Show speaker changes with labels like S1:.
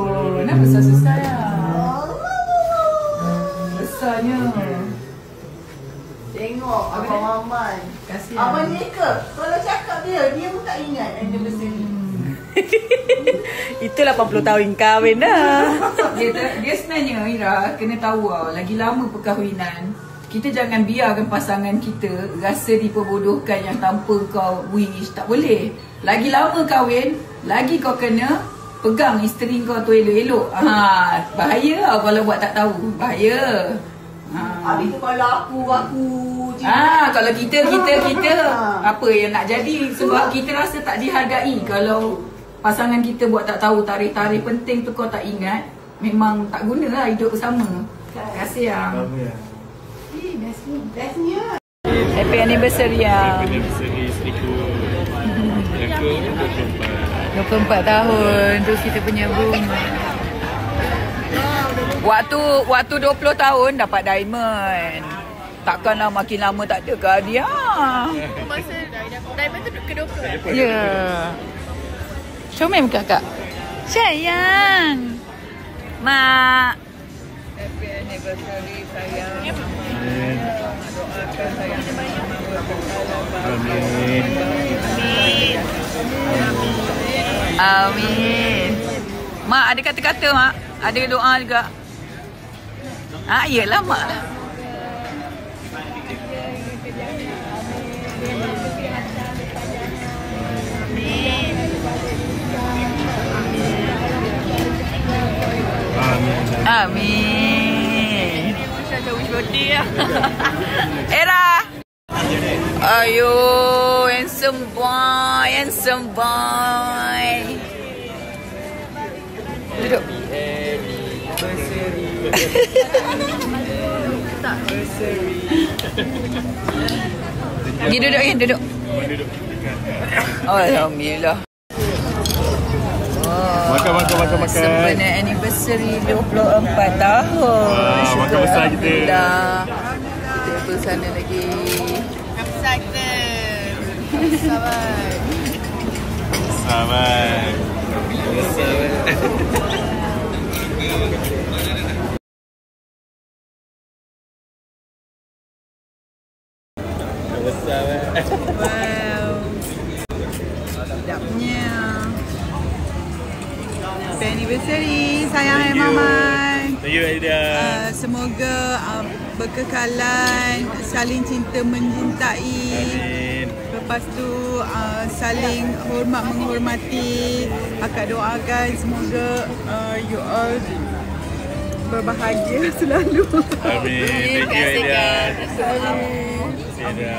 S1: Oh, nak besar-besar ya. Besarnya.
S2: Tengok Abang Maman.
S1: Kasihan.
S2: Abang Nika, kalau cakap dia pun tak ingat anniversary.
S3: Itu 80 tahun kahwin dah.
S1: Dia sebenarnya Ira kena tahu lagi lama perkahwinan, kita jangan biarkan pasangan kita rasa diperbodohkan yang tanpa kau wish. Tak boleh. Lagi lama kahwin, lagi kau kena pegang isteri kau tu elok-elok. Bahaya kalau buat tak tahu. Bahaya.
S2: Habis tu kalau aku je.
S1: Kalau kita apa yang nak jadi, sebab kita rasa tak dihargai. Kalau pasangan kita buat tak tahu, tarikh-tarikh penting tu kau tak ingat, memang tak guna lah hidup bersama. Terima kasih ya.
S2: Bestnya.
S3: Happy anniversary ya.
S4: Happy anniversary Seriku. Yang
S3: 24 tahun terus kita punya rumah. Waktu 20 tahun dapat diamond. Takkanlah makin lama tak ada ke dia.
S5: Masa diamond tu ke-20 kan?
S3: Ya. Comel kakak. Sayang. Mak. Happy anniversary sayang. Doakan sayang.
S4: Amin.
S3: Amin. Mak ada kata-kata mak? Ada doa juga? Iyalah mak lah. Amin. Macam wish birthday lah. Era. Ayo, handsome boy, handsome boy. Duduk. Pergi duduk kan, duduk. Alhamdulillah.
S4: Makan.
S3: Sempena anniversary 24 tahun.
S4: Makan besar kita.
S3: Kita pergi sana lagi.
S4: Sabar.
S3: Wow. Sedapnya. Happy anniversary sayang hai Maman.
S4: Thank you Aida.
S3: Semoga berkekalan, saling cinta mencintai.
S4: Amin.
S3: Lepas tu saling hormat menghormati. Akak doakan semoga you all berbahagia selalu.
S4: Amin. Thank you Aida. Aida.